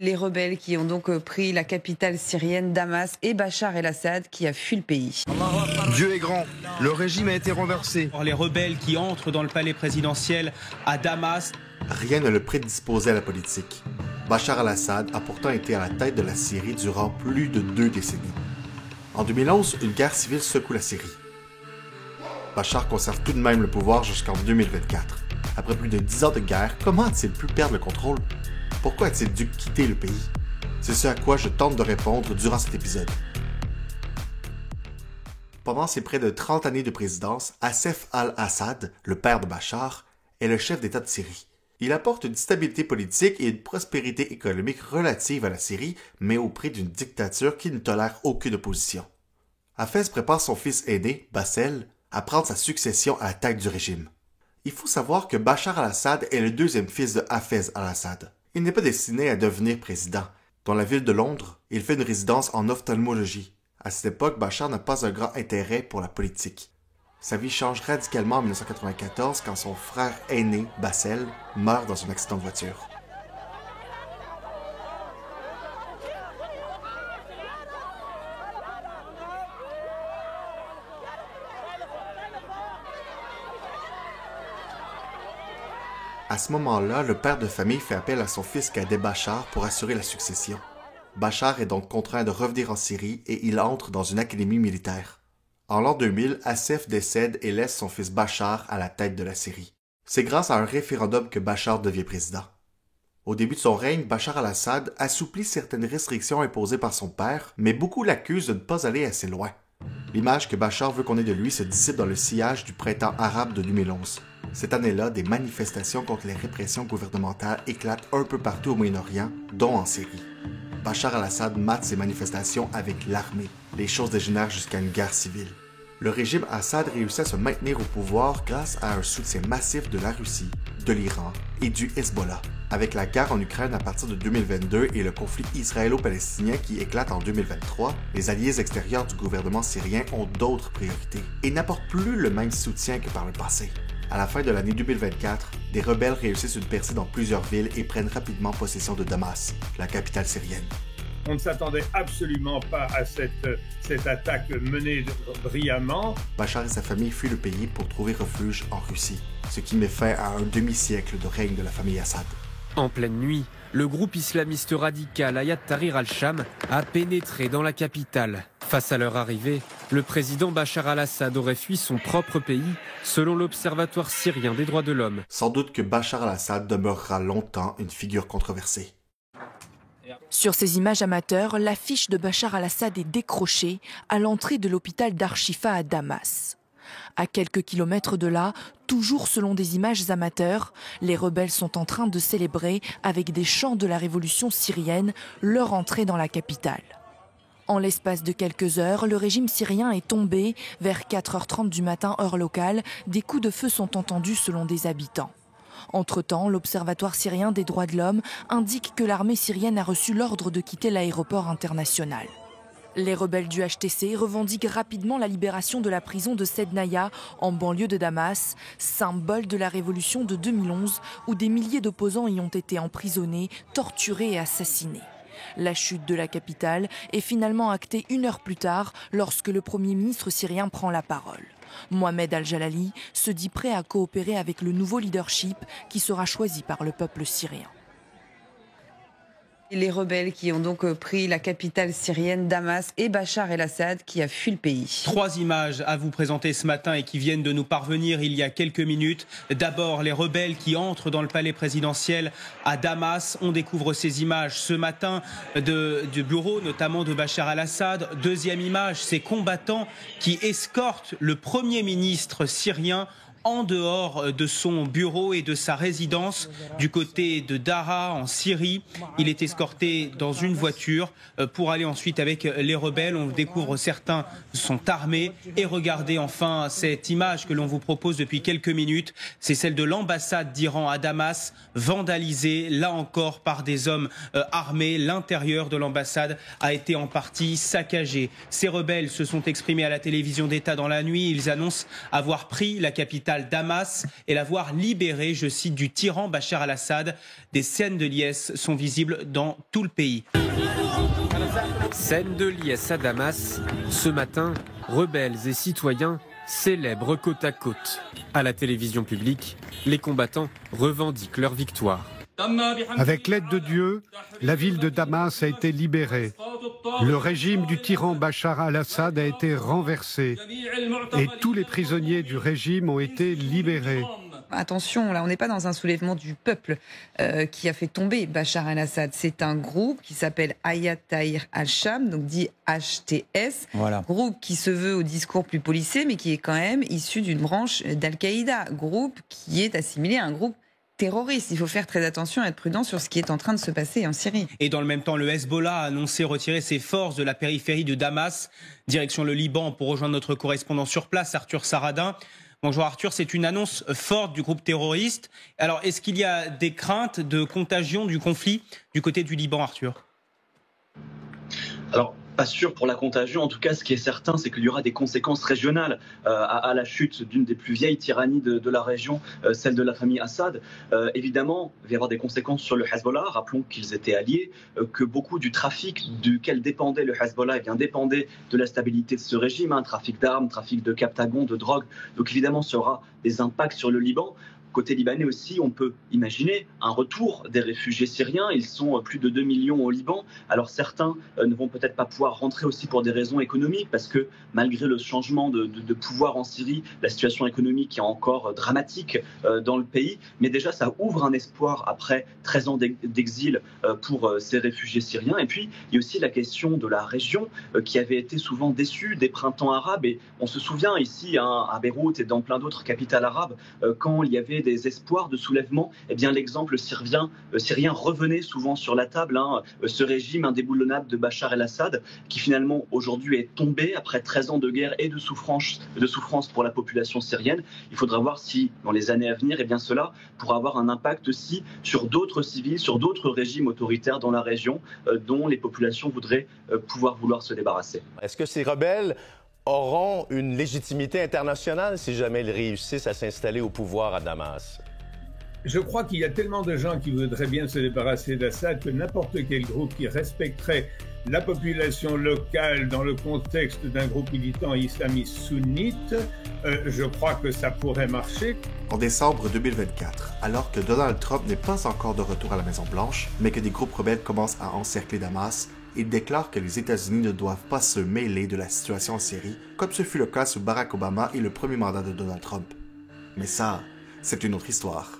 Les rebelles qui ont donc pris la capitale syrienne, Damas, et Bachar el-Assad qui a fui le pays. Dieu est grand, le régime a été renversé. Les rebelles qui entrent dans le palais présidentiel à Damas. Rien ne le prédisposait à la politique. Bachar el-Assad a pourtant été à la tête de la Syrie durant plus de 2 décennies. En 2011, une guerre civile secoue la Syrie. Bachar conserve tout de même le pouvoir jusqu'en 2024. Après plus de 10 ans de guerre, comment a-t-il pu perdre le contrôle? Pourquoi a-t-il dû quitter le pays? C'est ce à quoi je tente de répondre durant cet épisode. Pendant ses près de 30 années de présidence, Hafez al-Assad, le père de Bachar, est le chef d'État de Syrie. Il apporte une stabilité politique et une prospérité économique relative à la Syrie, mais au prix d'une dictature qui ne tolère aucune opposition. Hafez prépare son fils aîné, Bassel, à prendre sa succession à la tête du régime. Il faut savoir que Bachar al-Assad est le deuxième fils de Hafez al-Assad. Il n'est pas destiné à devenir président. Dans la ville de Londres, il fait une résidence en ophtalmologie. À cette époque, Bachar n'a pas un grand intérêt pour la politique. Sa vie change radicalement en 1994 quand son frère aîné, Bassel, meurt dans un accident de voiture. À ce moment-là, le père de famille fait appel à son fils cadet Bachar pour assurer la succession. Bachar est donc contraint de revenir en Syrie et il entre dans une académie militaire. En l'an 2000, Hafez décède et laisse son fils Bachar à la tête de la Syrie. C'est grâce à un référendum que Bachar devient président. Au début de son règne, Bachar al-Assad assouplit certaines restrictions imposées par son père, mais beaucoup l'accusent de ne pas aller assez loin. L'image que Bachar veut qu'on ait de lui se dissipe dans le sillage du printemps arabe de 2011. Cette année-là, des manifestations contre les répressions gouvernementales éclatent un peu partout au Moyen-Orient, dont en Syrie. Bachar al-Assad mate ces manifestations avec l'armée. Les choses dégénèrent jusqu'à une guerre civile. Le régime Assad réussit à se maintenir au pouvoir grâce à un soutien massif de la Russie, de l'Iran et du Hezbollah. Avec la guerre en Ukraine à partir de 2022 et le conflit israélo-palestinien qui éclate en 2023, les alliés extérieurs du gouvernement syrien ont d'autres priorités et n'apportent plus le même soutien que par le passé. À la fin de l'année 2024, des rebelles réussissent une percée dans plusieurs villes et prennent rapidement possession de Damas, la capitale syrienne. On ne s'attendait absolument pas à cette attaque menée brillamment. Bachar et sa famille fuient le pays pour trouver refuge en Russie, ce qui met fin à un demi-siècle de règne de la famille Assad. En pleine nuit, le groupe islamiste radical Hayat Tahrir al-Sham a pénétré dans la capitale. Face à leur arrivée, le président Bachar al-Assad aurait fui son propre pays, selon l'Observatoire syrien des droits de l'homme. Sans doute que Bachar al-Assad demeurera longtemps une figure controversée. Sur ces images amateurs, l'affiche de Bachar al-Assad est décrochée à l'entrée de l'hôpital d'Ar-Shifa à Damas. À quelques kilomètres de là, toujours selon des images amateurs, les rebelles sont en train de célébrer avec des chants de la révolution syrienne leur entrée dans la capitale. En l'espace de quelques heures, le régime syrien est tombé. Vers 4h30 du matin, heure locale, des coups de feu sont entendus selon des habitants. Entre-temps, l'Observatoire syrien des droits de l'homme indique que l'armée syrienne a reçu l'ordre de quitter l'aéroport international. Les rebelles du HTC revendiquent rapidement la libération de la prison de Sednaya, en banlieue de Damas, symbole de la révolution de 2011, où des milliers d'opposants y ont été emprisonnés, torturés et assassinés. La chute de la capitale est finalement actée 1 heure plus tard, lorsque le Premier ministre syrien prend la parole. Mohamed Al-Jalali se dit prêt à coopérer avec le nouveau leadership qui sera choisi par le peuple syrien. Les rebelles qui ont donc pris la capitale syrienne, Damas, et Bachar el-Assad qui a fui le pays. 3 images à vous présenter ce matin et qui viennent de nous parvenir il y a quelques minutes. D'abord, les rebelles qui entrent dans le palais présidentiel à Damas. On découvre ces images ce matin du bureau, notamment de Bachar el-Assad. Deuxième image, ces combattants qui escortent le Premier ministre syrien en dehors de son bureau et de sa résidence du côté de Daraa en Syrie. Il est escorté dans une voiture pour aller ensuite avec les rebelles. On découvre certains sont armés. Et regardez enfin cette image que l'on vous propose depuis quelques minutes. C'est celle de l'ambassade d'Iran à Damas, vandalisée là encore par des hommes armés. L'intérieur de l'ambassade a été en partie saccagé. Ces rebelles se sont exprimés à la télévision d'État dans la nuit. Ils annoncent avoir pris la capitale capitale Damas et l'avoir libéré, je cite, du tyran Bachar al-Assad. Des scènes de liesse sont visibles dans tout le pays. Scène de liesse à Damas. Ce matin, rebelles et citoyens célèbrent côte à côte. À la télévision publique, les combattants revendiquent leur victoire. Avec l'aide de Dieu, la ville de Damas a été libérée. Le régime du tyran Bachar al-Assad a été renversé et tous les prisonniers du régime ont été libérés. Attention, là, on n'est pas dans un soulèvement du peuple qui a fait tomber Bachar al-Assad. C'est un groupe qui s'appelle Hayat Tahrir al-Sham, donc dit HTS. Voilà. Groupe qui se veut au discours plus policé, mais qui est quand même issu d'une branche d'Al-Qaïda. Groupe qui est assimilé à un groupe terroriste. Il faut faire très attention et être prudent sur ce qui est en train de se passer en Syrie. Et dans le même temps, le Hezbollah a annoncé retirer ses forces de la périphérie de Damas, direction le Liban pour rejoindre notre correspondant sur place, Arthur Saradin. Bonjour Arthur, c'est une annonce forte du groupe terroriste. Alors, est-ce qu'il y a des craintes de contagion du conflit du côté du Liban, Arthur ? Alors, pas sûr pour la contagion. En tout cas, ce qui est certain, c'est qu'il y aura des conséquences régionales à la chute d'une des plus vieilles tyrannies de la région, celle de la famille Assad. Évidemment, il va y avoir des conséquences sur le Hezbollah. Rappelons qu'ils étaient alliés, que beaucoup du trafic duquel dépendait le Hezbollah dépendait de la stabilité de ce régime, trafic d'armes, trafic de captagons, de drogue. Donc évidemment, ça aura des impacts sur le Liban. Côté libanais aussi, on peut imaginer un retour des réfugiés syriens. Ils sont plus de 2 millions au Liban. Alors certains ne vont peut-être pas pouvoir rentrer aussi pour des raisons économiques, parce que malgré le changement de pouvoir en Syrie, la situation économique est encore dramatique dans le pays. Mais déjà, ça ouvre un espoir après 13 ans d'exil pour ces réfugiés syriens. Et puis, il y a aussi la question de la région qui avait été souvent déçue des printemps arabes. Et on se souvient ici, à Beyrouth et dans plein d'autres capitales arabes, quand il y avait des espoirs de soulèvement, eh bien l'exemple syrien revenait souvent sur la table. Ce régime indéboulonnable de Bachar el-Assad, qui finalement aujourd'hui est tombé après 13 ans de guerre et de souffrance pour la population syrienne. Il faudra voir si, dans les années à venir, eh bien cela pourra avoir un impact aussi sur d'autres civils, sur d'autres régimes autoritaires dans la région, dont les populations voudraient vouloir se débarrasser. Est-ce que ces rebelles auront une légitimité internationale si jamais ils réussissent à s'installer au pouvoir à Damas? Je crois qu'il y a tellement de gens qui voudraient bien se débarrasser d'Assad que n'importe quel groupe qui respecterait la population locale dans le contexte d'un groupe militant islamiste sunnite, je crois que ça pourrait marcher. En décembre 2024, alors que Donald Trump n'est pas encore de retour à la Maison-Blanche, mais que des groupes rebelles commencent à encercler Damas, il déclare que les États-Unis ne doivent pas se mêler de la situation en Syrie, comme ce fut le cas sous Barack Obama et le premier mandat de Donald Trump. Mais ça, c'est une autre histoire.